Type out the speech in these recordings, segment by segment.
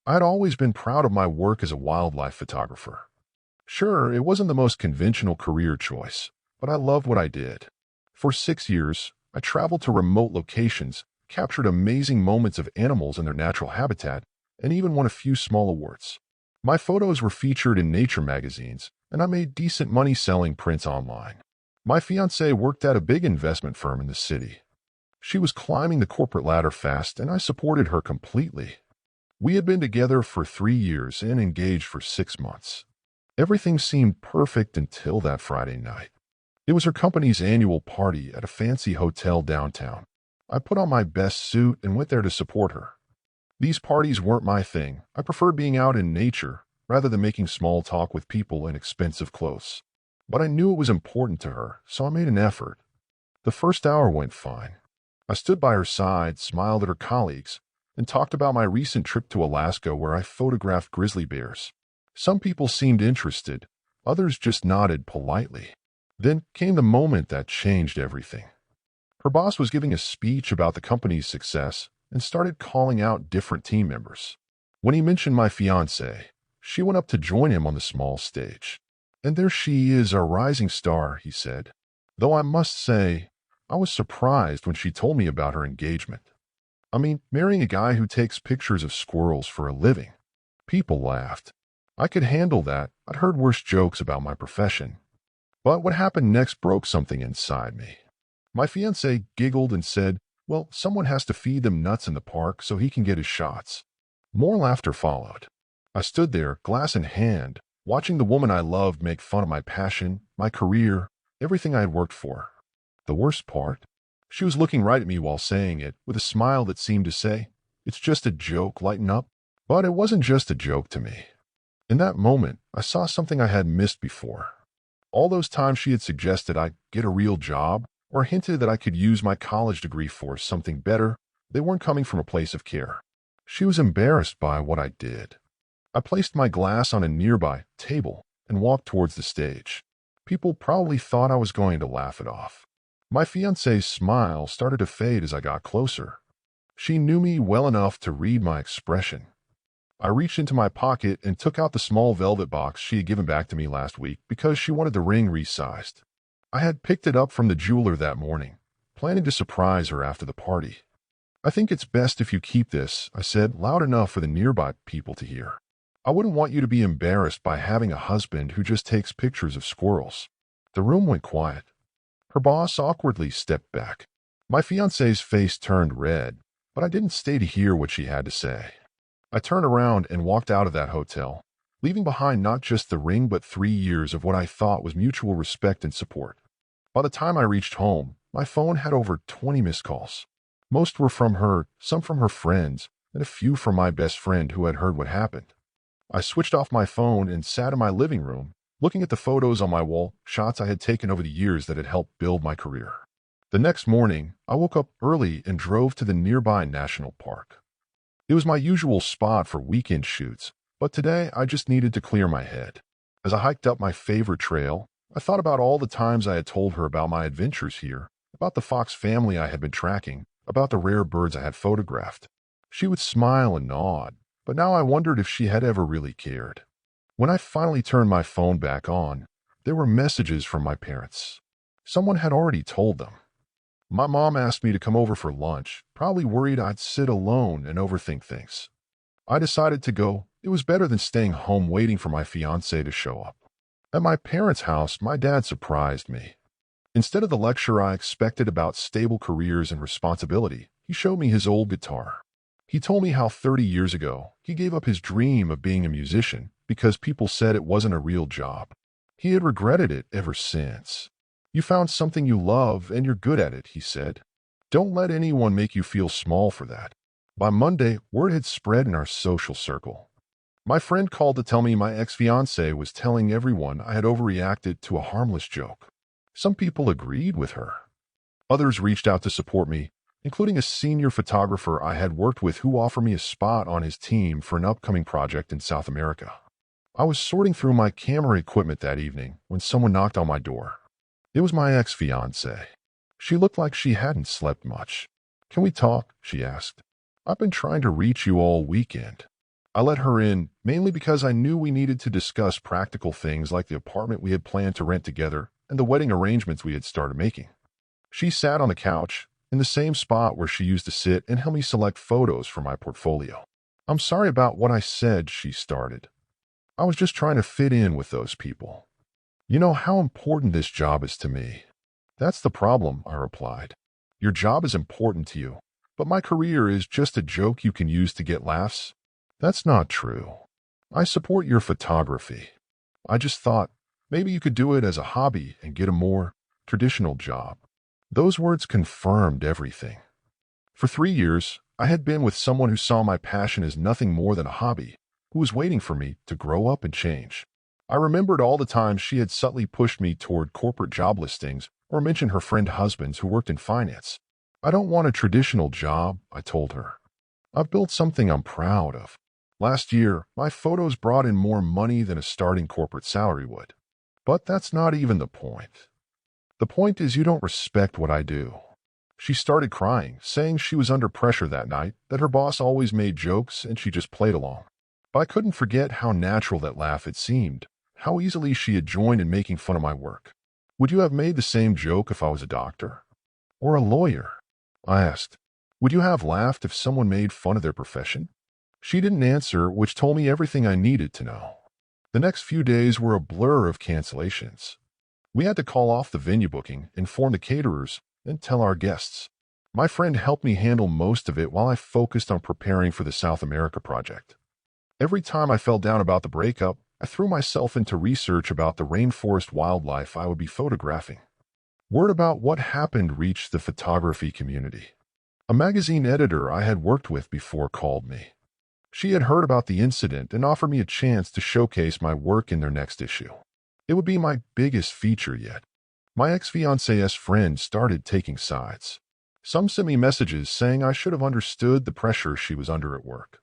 I'd always been proud of my work as a wildlife photographer. Sure, it wasn't the most conventional career choice, but I loved what I did. For 6 years, I traveled to remote locations, captured amazing moments of animals in their natural habitat, and even won a few small awards. My photos were featured in nature magazines, and I made decent money selling prints online. My fiance worked at a big investment firm in the city. She was climbing the corporate ladder fast, and I supported her completely. We had been together for 3 years and engaged for 6 months. Everything seemed perfect until that Friday night. It was her company's annual party at a fancy hotel downtown. I put on my best suit and went there to support her. These parties weren't my thing. I preferred being out in nature rather than making small talk with people in expensive clothes. But I knew it was important to her, so I made an effort. The first hour went fine. I stood by her side, smiled at her colleagues, and talked about my recent trip to Alaska where I photographed grizzly bears. Some people seemed interested, others just nodded politely. Then came the moment that changed everything. Her boss was giving a speech about the company's success and started calling out different team members. When he mentioned my fiancée, she went up to join him on the small stage. "And there she is, our rising star," he said. Though I must say, I was surprised when she told me about her engagement. I mean, marrying a guy who takes pictures of squirrels for a living. People laughed. I could handle that. I'd heard worse jokes about my profession. But what happened next broke something inside me. My fiancé giggled and said, "Well, someone has to feed them nuts in the park so he can get his shots." More laughter followed. I stood there, glass in hand, watching the woman I loved make fun of my passion, my career, everything I had worked for. The worst part? She was looking right at me while saying it, with a smile that seemed to say, "It's just a joke, lighten up." But it wasn't just a joke to me. In that moment, I saw something I had missed before. All those times she had suggested I get a real job, or hinted that I could use my college degree for something better, they weren't coming from a place of care. She was embarrassed by what I did. I placed my glass on a nearby table and walked towards the stage. People probably thought I was going to laugh it off. My fiancé's smile started to fade as I got closer. She knew me well enough to read my expression. I reached into my pocket and took out the small velvet box she had given back to me last week because she wanted the ring resized. I had picked it up from the jeweler that morning, planning to surprise her after the party. "I think it's best if you keep this," I said, loud enough for the nearby people to hear. "I wouldn't want you to be embarrassed by having a husband who just takes pictures of squirrels." The room went quiet. Her boss awkwardly stepped back. My fiancé's face turned red, but I didn't stay to hear what she had to say. I turned around and walked out of that hotel, leaving behind not just the ring but 3 years of what I thought was mutual respect and support. By the time I reached home, my phone had over 20 missed calls. Most were from her, some from her friends, and a few from my best friend who had heard what happened. I switched off my phone and sat in my living room, looking at the photos on my wall, shots I had taken over the years that had helped build my career. The next morning, I woke up early and drove to the nearby national park. It was my usual spot for weekend shoots, but today I just needed to clear my head. As I hiked up my favorite trail, I thought about all the times I had told her about my adventures here, about the fox family I had been tracking, about the rare birds I had photographed. She would smile and nod, but now I wondered if she had ever really cared. When I finally turned my phone back on, there were messages from my parents. Someone had already told them. My mom asked me to come over for lunch, probably worried I'd sit alone and overthink things. I decided to go. It was better than staying home waiting for my fiancé to show up. At my parents' house, my dad surprised me. Instead of the lecture I expected about stable careers and responsibility, he showed me his old guitar. He told me how 30 years ago, he gave up his dream of being a musician because people said it wasn't a real job. He had regretted it ever since. "You found something you love and you're good at it," he said. "Don't let anyone make you feel small for that." By Monday, word had spread in our social circle. My friend called to tell me my ex-fiancé was telling everyone I had overreacted to a harmless joke. Some people agreed with her. Others reached out to support me, including a senior photographer I had worked with who offered me a spot on his team for an upcoming project in South America. I was sorting through my camera equipment that evening when someone knocked on my door. It was my ex-fiancée. She looked like she hadn't slept much. "Can we talk?" she asked. "I've been trying to reach you all weekend." I let her in, mainly because I knew we needed to discuss practical things like the apartment we had planned to rent together and the wedding arrangements we had started making. She sat on the couch, in the same spot where she used to sit, and helped me select photos for my portfolio. "I'm sorry about what I said," she started. "I was just trying to fit in with those people. You know how important this job is to me." "That's the problem," I replied. "Your job is important to you, but my career is just a joke you can use to get laughs." "That's not true. I support your photography. I just thought maybe you could do it as a hobby and get a more traditional job." Those words confirmed everything. For 3 years, I had been with someone who saw my passion as nothing more than a hobby, who was waiting for me to grow up and change. I remembered all the times she had subtly pushed me toward corporate job listings or mentioned her friend husbands who worked in finance. "I don't want a traditional job," I told her. "I've built something I'm proud of. Last year, my photos brought in more money than a starting corporate salary would." "But that's not even the point. The point is you don't respect what I do." She started crying, saying she was under pressure that night, that her boss always made jokes and she just played along. But I couldn't forget how natural that laugh had seemed, how easily she had joined in making fun of my work. "Would you have made the same joke if I was a doctor? Or a lawyer?" I asked. "Would you have laughed if someone made fun of their profession?" She didn't answer, which told me everything I needed to know. The next few days were a blur of cancellations. We had to call off the venue booking, inform the caterers, and tell our guests. My friend helped me handle most of it while I focused on preparing for the South America project. Every time I felt down about the breakup, I threw myself into research about the rainforest wildlife I would be photographing. Word about what happened reached the photography community. A magazine editor I had worked with before called me. She had heard about the incident and offered me a chance to showcase my work in their next issue. It would be my biggest feature yet. My ex-fiance's friends started taking sides. Some sent me messages saying I should have understood the pressure she was under at work.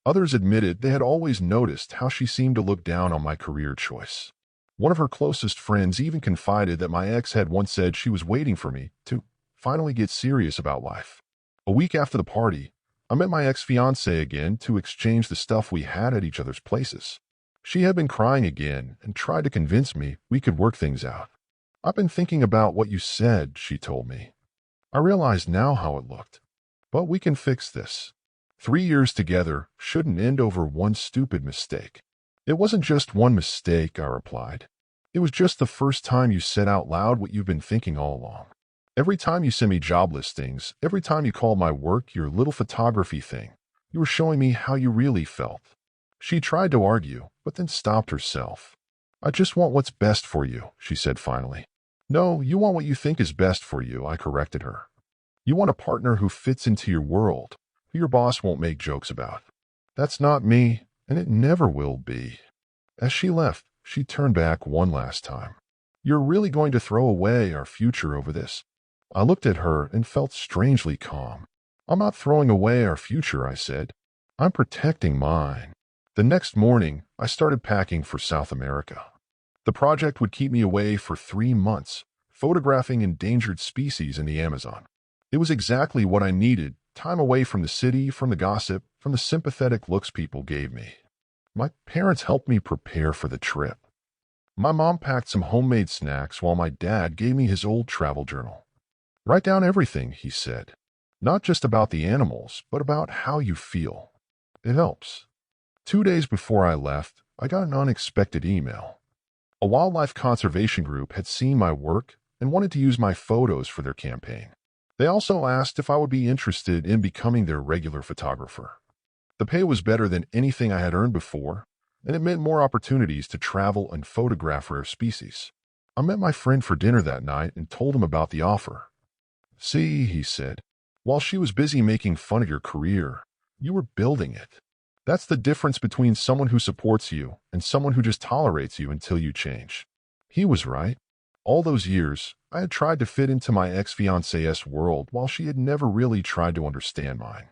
Others admitted they had always noticed how she seemed to look down on my career choice. One of her closest friends even confided that my ex had once said she was waiting for me to finally get serious about life. A week after the party, I met my ex-fiancée again to exchange the stuff we had at each other's places. She had been crying again and tried to convince me we could work things out. "I've been thinking about what you said," she told me. "I realize now how it looked. But we can fix this. 3 years together shouldn't end over one stupid mistake." "It wasn't just one mistake," I replied. "It was just the first time you said out loud what you've been thinking all along. Every time you send me job listings, every time you call my work your little photography thing, you were showing me how you really felt." She tried to argue, but then stopped herself. "I just want what's best for you," she said finally. "No, you want what you think is best for you," I corrected her. "You want a partner who fits into your world, who your boss won't make jokes about." "That's not me, and it never will be." As she left, she turned back one last time. "You're really going to throw away our future over this?" I looked at her and felt strangely calm. "I'm not throwing away our future," I said. "I'm protecting mine." The next morning, I started packing for South America. The project would keep me away for 3 months, photographing endangered species in the Amazon. It was exactly what I needed, time away from the city, from the gossip, from the sympathetic looks people gave me. My parents helped me prepare for the trip. My mom packed some homemade snacks while my dad gave me his old travel journal. "Write down everything," he said. "Not just about the animals, but about how you feel. It helps." 2 days before I left, I got an unexpected email. A wildlife conservation group had seen my work and wanted to use my photos for their campaign. They also asked if I would be interested in becoming their regular photographer. The pay was better than anything I had earned before, and it meant more opportunities to travel and photograph rare species. I met my friend for dinner that night and told him about the offer. "See," he said, "while she was busy making fun of your career, you were building it. That's the difference between someone who supports you and someone who just tolerates you until you change." He was right. All those years, I had tried to fit into my ex-fiance's world while she had never really tried to understand mine.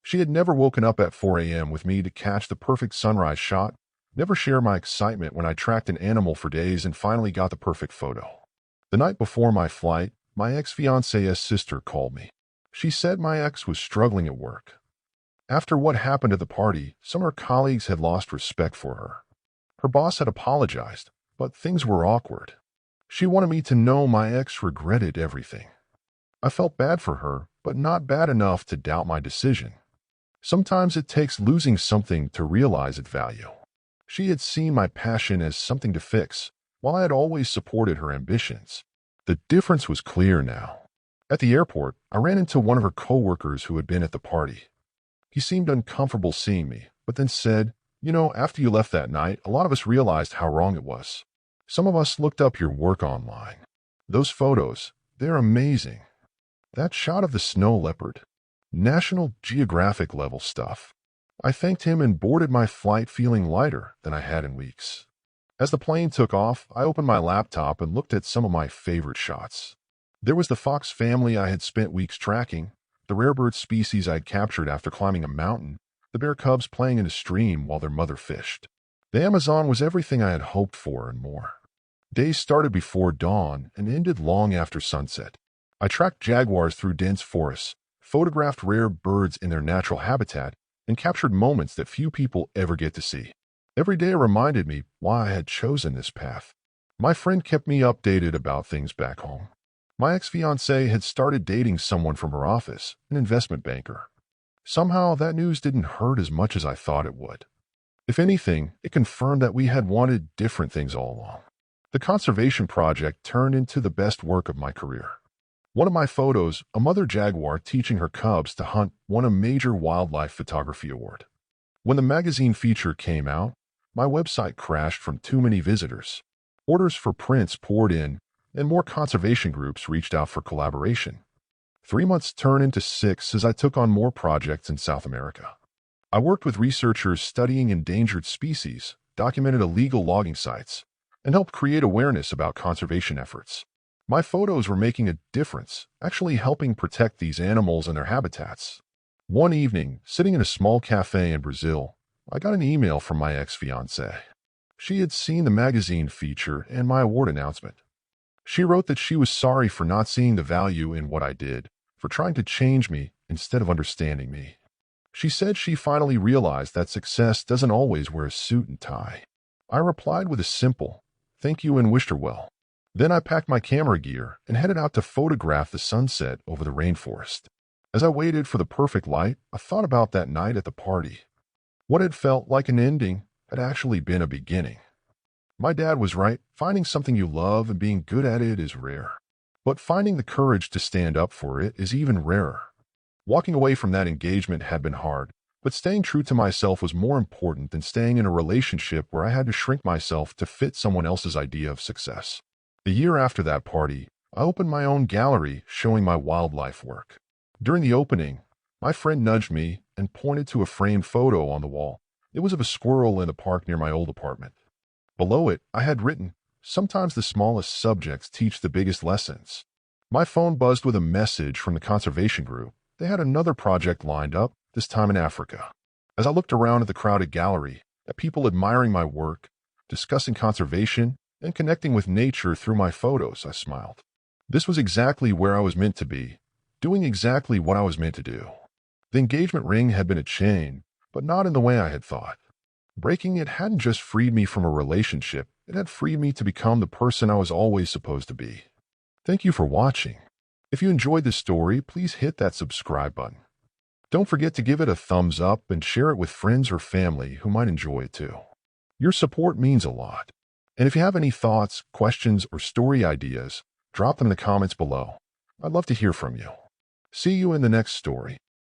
She had never woken up at 4 a.m. with me to catch the perfect sunrise shot, never shared my excitement when I tracked an animal for days and finally got the perfect photo. The night before my flight, my ex-fiance's sister called me. She said my ex was struggling at work. After what happened at the party, some of her colleagues had lost respect for her. Her boss had apologized, but things were awkward. She wanted me to know my ex regretted everything. I felt bad for her, but not bad enough to doubt my decision. Sometimes it takes losing something to realize its value. She had seen my passion as something to fix, while I had always supported her ambitions. The difference was clear now. At the airport, I ran into one of her coworkers who had been at the party. He seemed uncomfortable seeing me, but then said, "You know, after you left that night, a lot of us realized how wrong it was. Some of us looked up your work online. Those photos, they're amazing. That shot of the snow leopard, National Geographic level stuff." I thanked him and boarded my flight feeling lighter than I had in weeks. As the plane took off, I opened my laptop and looked at some of my favorite shots. There was the fox family I had spent weeks tracking, the rare bird species I had captured after climbing a mountain, the bear cubs playing in a stream while their mother fished. The Amazon was everything I had hoped for and more. Days started before dawn and ended long after sunset. I tracked jaguars through dense forests, photographed rare birds in their natural habitat, and captured moments that few people ever get to see. Every day reminded me why I had chosen this path. My friend kept me updated about things back home. My ex-fiance had started dating someone from her office, an investment banker. Somehow, that news didn't hurt as much as I thought it would. If anything, it confirmed that we had wanted different things all along. The conservation project turned into the best work of my career. One of my photos, a mother jaguar teaching her cubs to hunt, won a major wildlife photography award. When the magazine feature came out, my website crashed from too many visitors. Orders for prints poured in, and more conservation groups reached out for collaboration. 3 months turned into 6 as I took on more projects in South America. I worked with researchers studying endangered species, documented illegal logging sites, and helped create awareness about conservation efforts. My photos were making a difference, actually helping protect these animals and their habitats. One evening, sitting in a small cafe in Brazil, I got an email from my ex-fiancée. She had seen the magazine feature and my award announcement. She wrote that she was sorry for not seeing the value in what I did, for trying to change me instead of understanding me. She said she finally realized that success doesn't always wear a suit and tie. I replied with a simple, "Thank you," and wished her well. Then I packed my camera gear and headed out to photograph the sunset over the rainforest. As I waited for the perfect light, I thought about that night at the party. What had felt like an ending had actually been a beginning. My dad was right. Finding something you love and being good at it is rare. But finding the courage to stand up for it is even rarer. Walking away from that engagement had been hard, but staying true to myself was more important than staying in a relationship where I had to shrink myself to fit someone else's idea of success. A year after that party, I opened my own gallery showing my wildlife work. During the opening, my friend nudged me and pointed to a framed photo on the wall. It was of a squirrel in the park near my old apartment. Below it, I had written, "Sometimes the smallest subjects teach the biggest lessons." My phone buzzed with a message from the conservation group. They had another project lined up, this time in Africa. As I looked around at the crowded gallery, at people admiring my work, discussing conservation, and connecting with nature through my photos, I smiled. This was exactly where I was meant to be, doing exactly what I was meant to do. The engagement ring had been a chain, but not in the way I had thought. Breaking it hadn't just freed me from a relationship, it had freed me to become the person I was always supposed to be. Thank you for watching. If you enjoyed this story, please hit that subscribe button. Don't forget to give it a thumbs up and share it with friends or family who might enjoy it too. Your support means a lot. And if you have any thoughts, questions, or story ideas, drop them in the comments below. I'd love to hear from you. See you in the next story.